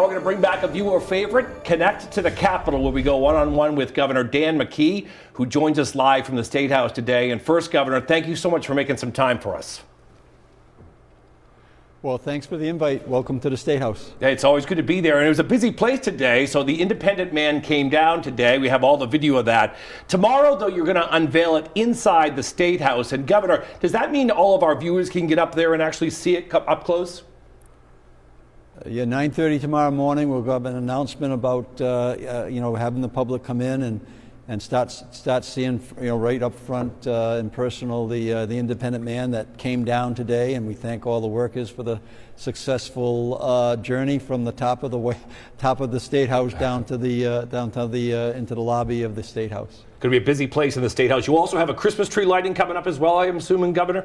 we're going to bring back a viewer favorite, Connect to the Capitol, where we go one-on-one with Governor Dan McKee, who joins us live from the State House today. And first, Governor, thank you so much for making some time for us. Well, thanks for the invite. Welcome to the State House. Yeah, it's always good to be there. And it was a busy place today, so the independent man came down today. We have all the video of that. Tomorrow, though, you're going to unveil it inside the State House. And, Governor, does that mean all of our viewers can get up there and actually see it up close? Yeah, 9:30 tomorrow morning, we'll have an announcement about, having the public come in and start seeing, right up front and personal the independent man that came down today, and we thank all the workers for the successful journey from the top of the State House down to the into the lobby of the State House. Going to be a busy place in the State House. You also have a Christmas tree lighting coming up as well, I am assuming, Governor?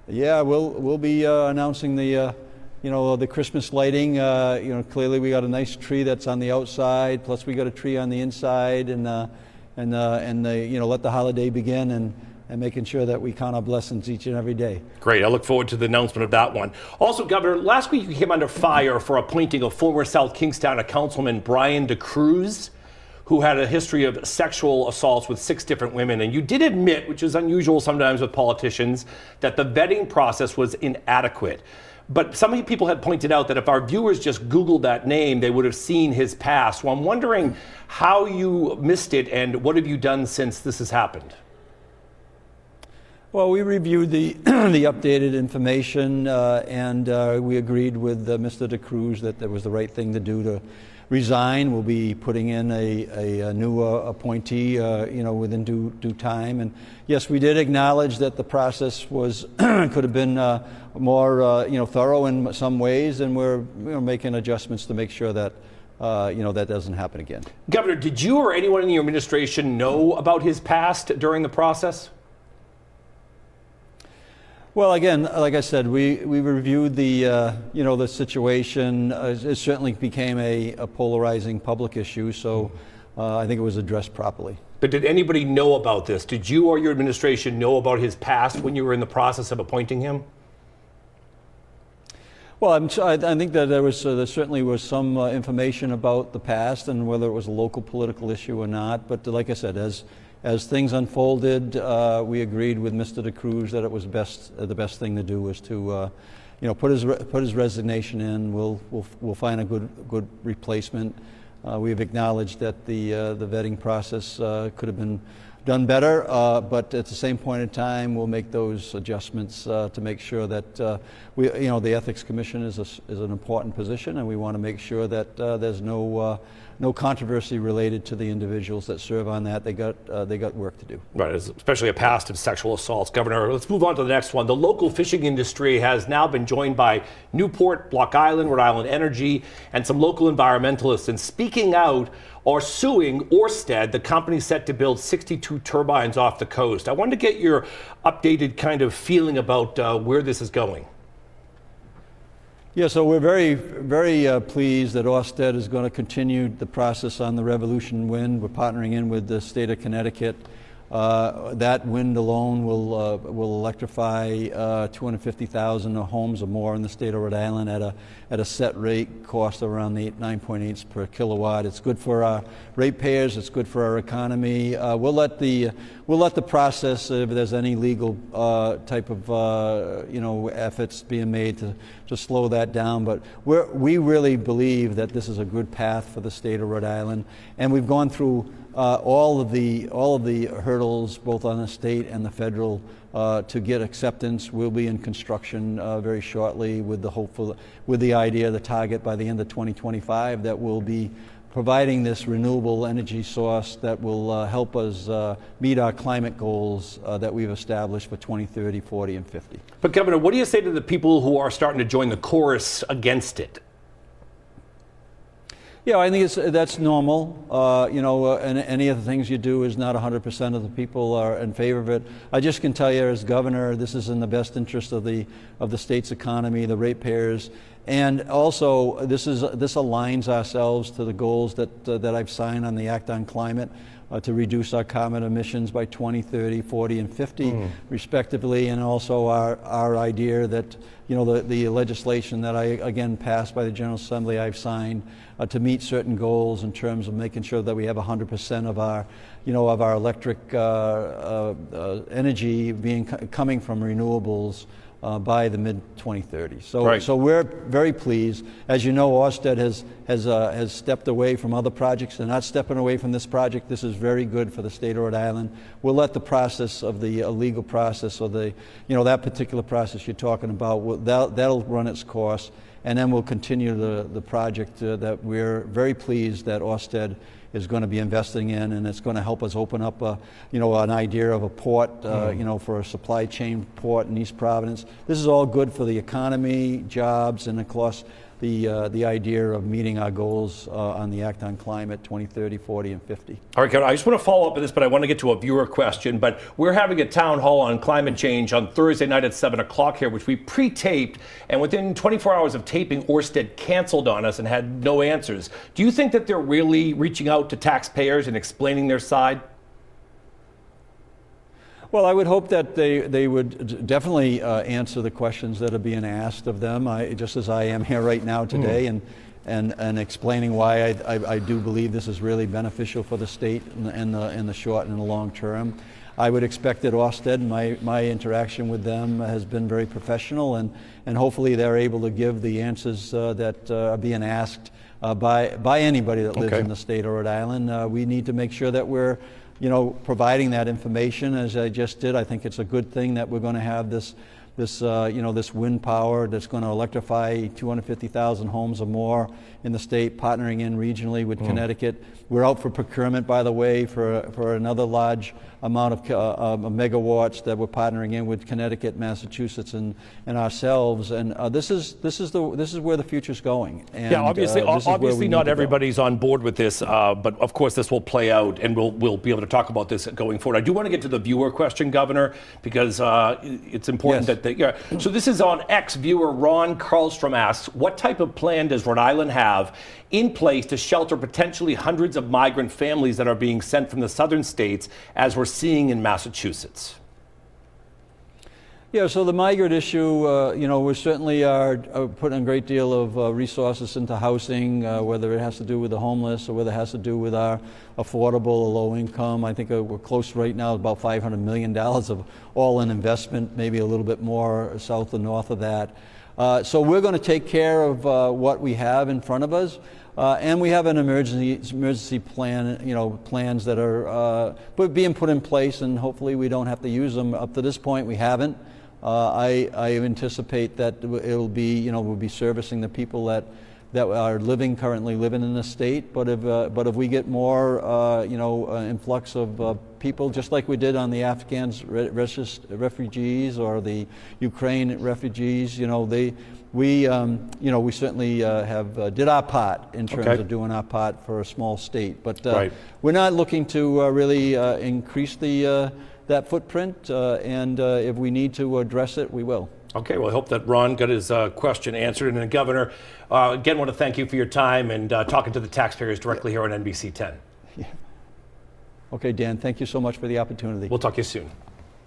Yeah, we'll be announcing the Christmas lighting. Clearly we got a nice tree that's on the outside, plus we got a tree on the inside, and let the holiday begin and making sure that we count our blessings each and every day. Great. I look forward to the announcement of that one. Also, Governor, last week you came under fire for appointing a former South Kingstown Councilman, Brian DeCruz, who had a history of sexual assaults with 6 different women. And you did admit, which is unusual sometimes with politicians, that the vetting process was inadequate. But some people had pointed out that if our viewers just Googled that name, they would have seen his past. So I'm wondering how you missed it and what have you done since this has happened? Well, we reviewed the updated information and we agreed with Mr. DeCruz that that was the right thing to do to resign. We'll be putting in a new appointee, within due time. And yes, we did acknowledge that the process was could have been more, thorough in some ways, and we're making adjustments to make sure that that doesn't happen again. Governor, did you or anyone in your administration know about his past during the process? Well, again, like I said, we reviewed the situation. It certainly became a polarizing public issue, so I think it was addressed properly. But did anybody know about this? Did you or your administration know about his past when you were in the process of appointing him? Well, I think that there certainly was some information about the past and whether it was a local political issue or not. But like I said, as things unfolded, we agreed with Mr. DeCruz that it was the best thing to do was to, put his resignation in. We'll find a good replacement. We've acknowledged that the vetting process could have been done better, but at the same point in time, we'll make those adjustments to make sure that the Ethics Commission is an important position, and we want to make sure that there's no controversy related to the individuals that serve on that. They got work to do. Right, especially a past of sexual assaults. Governor, let's move on to the next one. The local fishing industry has now been joined by Newport, Block Island, Rhode Island Energy, and some local environmentalists. And speaking out or suing Orsted, the company set to build 62 turbines off the coast. I wanted to get your updated kind of feeling about where this is going. Yeah, so we're very, very pleased that Orsted is going to continue the process on the Revolution Wind. We're partnering in with the state of Connecticut. That wind alone will electrify 250,000 homes or more in the state of Rhode Island at a set rate cost around 9.8 per kilowatt. It's good for our ratepayers. It's good for our economy. We'll let the process, if there's any legal type of efforts being made to slow that down. But we really believe that this is a good path for the state of Rhode Island, and we've gone through all of the hurdles, both on the state and the federal, to get acceptance. We'll be in construction very shortly with the idea, the target by the end of 2025, that we'll be providing this renewable energy source that will help us meet our climate goals that we've established for 2030, 40, and 50. But Governor, what do you say to the people who are starting to join the chorus against it? Yeah, I think that's normal. And any of the things you do is not 100% of the people are in favor of it. I just can tell you, as governor, this is in the best interest of the state's economy, the ratepayers, And also, this aligns ourselves to the goals that I've signed on the Act on Climate to reduce our carbon emissions by 20, 30, 40, and 50, respectively, and also our idea that, you know, the legislation that I, again, passed by the General Assembly, I've signed to meet certain goals in terms of making sure that we have 100% of our, you know, of our electric energy coming from renewables by the mid-2030s. So, right. So we're very pleased. As you know, Orsted has stepped away from other projects. They're not stepping away from this project. This is very good for the state of Rhode Island. We'll let the process of the legal process, or the, you know, that particular process you're talking about, that'll run its course, and then we'll continue the project that we're very pleased that Orsted is going to be investing in, and it's going to help us open up you know, an idea of a port, you know, for a supply chain port in East Providence. This is all good for the economy, jobs, and of course the idea of meeting our goals on the Act on Climate 2030, 40, and 50. All right, Kevin, I just want to follow up on this, but I want to get to a viewer question. But we're having a town hall on climate change on Thursday night at 7 o'clock here, which we pre-taped, and within 24 hours of taping, Orsted canceled on us and had no answers. Do you think that they're really reaching out to taxpayers and explaining their side? Well, I would hope that they would definitely answer the questions that are being asked of them, just as I am here right now today, and explaining why I do believe this is really beneficial for the state in the short and the long term. I would expect that Orsted, my interaction with them has been very professional, and hopefully they're able to give the answers that are being asked by anybody that lives in the state of Rhode Island. We need to make sure that we're, you know, providing that information, as I just did. I think it's a good thing that we're going to have this you know, this wind power that's going to electrify 250,000 homes or more in the state, partnering in regionally with Connecticut. We're out for procurement, by the way, for another large amount of megawatts that we're partnering in with Connecticut, Massachusetts, and ourselves. And this is where the future's going. And, yeah, obviously not everybody's on board with this, but of course this will play out, and we'll be able to talk about this going forward. I do want to get to the viewer question, Governor, because it's important that so this is on X. Viewer Ron Karlstrom asks, what type of plan does Rhode Island have in place to shelter potentially hundreds of migrant families that are being sent from the southern states, as we're seeing in Massachusetts? Yeah, so the migrant issue, you know, we certainly are putting a great deal of resources into housing, whether it has to do with the homeless or whether it has to do with our affordable or low income. I think we're close right now, about $500 million of all-in investment, maybe a little bit more south and north of that. So we're going to take care of what we have in front of us. And we have an emergency plan, you know, plans that are being put in place, and hopefully we don't have to use them. Up to this point, we haven't. I anticipate that it'll be, you know, we'll be servicing the people that are currently living in the state. But if we get more, you know, influx of people, just like we did on the Afghan refugees or the Ukraine refugees, you know, we certainly did our part in terms of doing our part for a small state. But we're not looking to really increase that footprint, and if we need to address it, we will. Okay, well, I hope that Ron got his question answered. And then, Governor, again, want to thank you for your time and talking to the taxpayers directly here on NBC 10. Yeah. Okay, Dan, thank you so much for the opportunity. We'll talk to you soon.